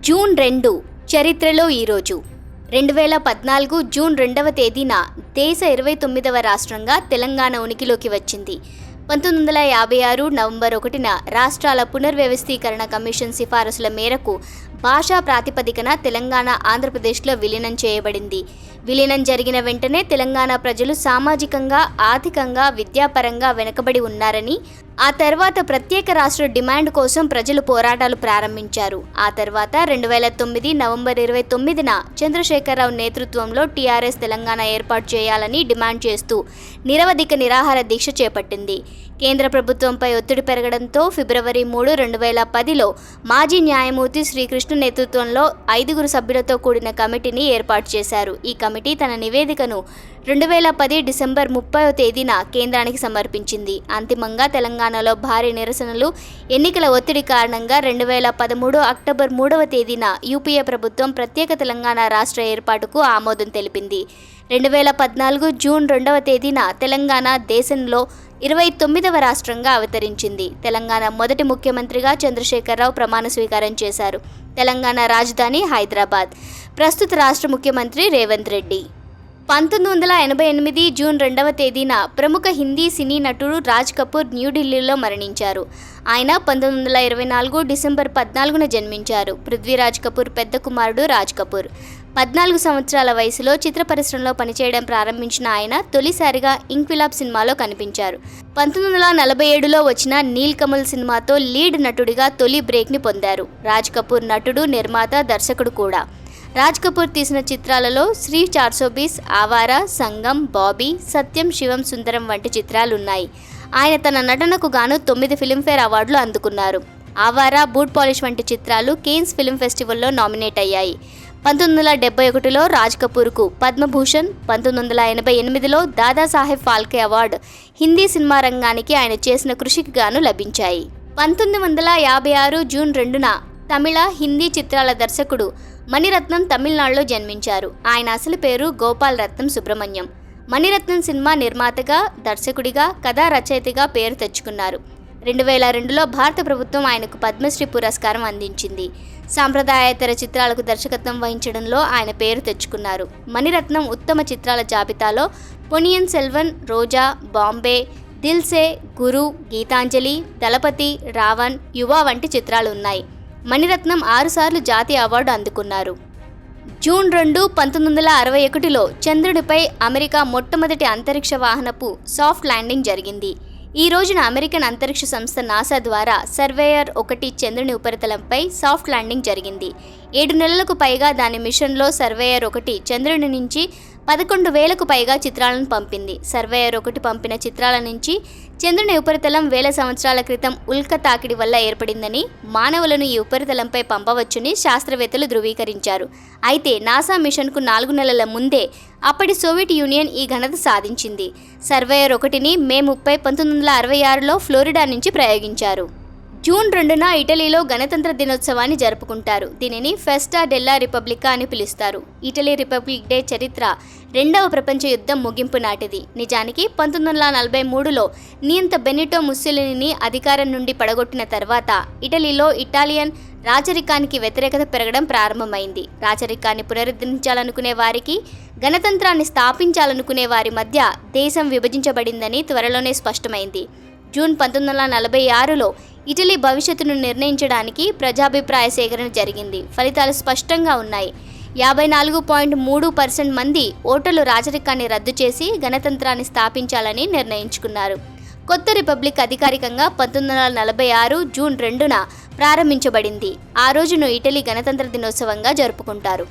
June 2 చరిత్రలో ఈరోజు 2014 June 2వ తేదీన దేశ 29వ రాష్ట్రంగా తెలంగాణ ఉనికిలోకి వచ్చింది. 1956 నవంబర్ 1న రాష్ట్రాల పునర్వ్యవస్థీకరణ కమిషన్ సిఫారసుల మేరకు భాషా ప్రాతిపదికన తెలంగాణ ఆంధ్రప్రదేశ్లో విలీనం చేయబడింది. విలీనం జరిగిన వెంటనే తెలంగాణ ప్రజలు సామాజికంగా, ఆర్థికంగా, విద్యాపరంగా వెనుకబడి ఉన్నారని, ఆ తర్వాత ప్రత్యేక రాష్ట్ర డిమాండ్ కోసం ప్రజలు పోరాటాలు ప్రారంభించారు. ఆ తర్వాత 2009 నవంబర్ 29న చంద్రశేఖరరావు నేతృత్వంలో టీఆర్ఎస్ తెలంగాణ ఏర్పాటు చేయాలని డిమాండ్ చేస్తూ నిరవధిక నిరాహార దీక్ష చేపట్టింది. కేంద్ర ప్రభుత్వంపై ఒత్తిడి పెరగడంతో ఫిబ్రవరి 3, 2010లో మాజీ న్యాయమూర్తి శ్రీకృష్ణ నేతృత్వంలో 5 సభ్యులతో కూడిన కమిటీని ఏర్పాటు చేశారు. ఈ కమిటీ తన నివేదికను 2010 డిసెంబర్ 30వ తేదీన కేంద్రానికి సమర్పించింది. అంతిమంగా తెలంగాణలో భారీ నిరసనలు, ఎన్నికల ఒత్తిడి కారణంగా 2013 అక్టోబర్ 3వ తేదీన యూపీఏ ప్రభుత్వం ప్రత్యేక తెలంగాణ రాష్ట్ర ఏర్పాటుకు ఆమోదం తెలిపింది. 2014 జూన్ 2వ తేదీన తెలంగాణ దేశంలో 29వ రాష్ట్రంగా అవతరించింది. తెలంగాణ మొదటి ముఖ్యమంత్రిగా చంద్రశేఖరరావు ప్రమాణ స్వీకారం చేశారు. తెలంగాణ రాజధాని హైదరాబాద్. ప్రస్తుత రాష్ట్ర ముఖ్యమంత్రి రేవంత్ రెడ్డి. 1988 జూన్ 2వ తేదీన ప్రముఖ హిందీ సినీ నటుడు రాజ్ కపూర్ న్యూఢిల్లీలో మరణించారు. ఆయన 1924 డిసెంబర్ 14న జన్మించారు. పృథ్వీరాజ్ కపూర్ పెద్ద కుమారుడు రాజ్ కపూర్. 14 సంవత్సరాల వయసులో చిత్ర పరిశ్రమలో పనిచేయడం ప్రారంభించిన ఆయన తొలిసారిగా ఇంక్విలాబ్ సినిమాలో కనిపించారు. 1947లో వచ్చిన నీల్ కమల్ సినిమాతో లీడ్ నటుడిగా తొలి బ్రేక్ని పొందారు. రాజ్ కపూర్ నటుడు, నిర్మాత, దర్శకుడు కూడా. రాజ్ కపూర్ తీసిన చిత్రాలలో శ్రీ 420, ఆవారా, సంగం, బాబీ, సత్యం, శివం సుందరం వంటి చిత్రాలున్నాయి. ఆయన తన నటనకు గాను 9 ఫిల్మ్ఫేర్ అవార్డులు అందుకున్నారు. ఆవారా, బూట్ పాలిష్ వంటి చిత్రాలు కేన్స్ ఫిల్మ్ ఫెస్టివల్లో నామినేట్ అయ్యాయి. 1971లో రాజ్ కపూర్కు పద్మభూషణ్, 1988లో దాదాసాహెబ్ ఫాల్కే అవార్డు హిందీ సినిమా రంగానికి ఆయన చేసిన కృషికి గాను లభించాయి. 1956 జూన్ 2న తమిళ, హిందీ చిత్రాల దర్శకుడు మణిరత్నం తమిళనాడులో జన్మించారు. ఆయన అసలు పేరు గోపాల్ రత్నం సుబ్రహ్మణ్యం. మణిరత్నం సినిమా నిర్మాతగా, దర్శకుడిగా, కథా రచయితగా పేరు తెచ్చుకున్నారు. 2002లో భారత ప్రభుత్వం ఆయనకు పద్మశ్రీ పురస్కారం అందించింది. సాంప్రదాయేతర చిత్రాలకు దర్శకత్వం వహించడంలో ఆయన పేరు తెచ్చుకున్నారు. మణిరత్నం ఉత్తమ చిత్రాల జాబితాలో పొన్నియిన్ సెల్వన్, రోజా, బాంబే, దిల్ సే, గురు, గీతాంజలి, దళపతి, రావణ్, యువ వంటి చిత్రాలు ఉన్నాయి. మణిరత్నం 6 సార్లు జాతీయ అవార్డు అందుకున్నారు. జూన్ 2, 1961లో చంద్రుడిపై అమెరికా మొట్టమొదటి అంతరిక్ష వాహనపు సాఫ్ట్ ల్యాండింగ్ జరిగింది. ఈ రోజున అమెరికన్ అంతరిక్ష సంస్థ నాసా ద్వారా సర్వేయర్ 1 చంద్రుని ఉపరితలంపై సాఫ్ట్ ల్యాండింగ్ జరిగింది. 7 నెలలకు పైగా దాని మిషన్లో సర్వేయర్ 1 చంద్రుని నుంచి 11,000కు పైగా చిత్రాలను పంపింది. సర్వేయర్ 1 పంపిన చిత్రాల నుంచి చంద్రుని ఉపరితలం వేల సంవత్సరాల క్రితం ఉల్క తాకిడి వల్ల ఏర్పడిందని, మానవులను ఈ ఉపరితలంపై పంపవచ్చని శాస్త్రవేత్తలు ధృవీకరించారు. అయితే నాసా మిషన్కు 4 నెలల ముందే అప్పటి సోవియట్ యూనియన్ ఈ ఘనత సాధించింది. సర్వేయర్ 1ని మే 30, 1966లో ఫ్లోరిడా నుంచి ప్రయోగించారు. జూన్ 2న ఇటలీలో గణతంత్ర దినోత్సవాన్ని జరుపుకుంటారు. దీనిని ఫెస్టా డెల్లా రిపబ్లికా అని పిలుస్తారు. ఇటలీ రిపబ్లిక్ డే చరిత్ర 2వ ప్రపంచ యుద్ధం ముగింపు నాటిది. నిజానికి 1943లో నియంత బెనిటో ముస్సోలినీని అధికారం నుండి పడగొట్టిన తర్వాత ఇటలీలో ఇటాలియన్ రాచరికానికి వ్యతిరేకత పెరగడం ప్రారంభమైంది. రాచరికాన్ని పునరుద్ధరించాలనుకునే వారికి, గణతంత్రాన్ని స్థాపించాలనుకునే వారి మధ్య దేశం విభజించబడిందని త్వరలోనే స్పష్టమైంది. జూన్ 1946లో ఇటలీ భవిష్యత్తును నిర్ణయించడానికి ప్రజాభిప్రాయ సేకరణ జరిగింది. ఫలితాలు స్పష్టంగా ఉన్నాయి. 54.3% మంది ఓటర్లు రాచరికాన్ని రద్దు చేసి గణతంత్రాన్ని స్థాపించాలని నిర్ణయించుకున్నారు. కొత్త రిపబ్లిక్ అధికారికంగా 1946 జూన్ 2న ప్రారంభించబడింది. ఆ రోజును ఇటలీ గణతంత్ర దినోత్సవంగా జరుపుకుంటారు.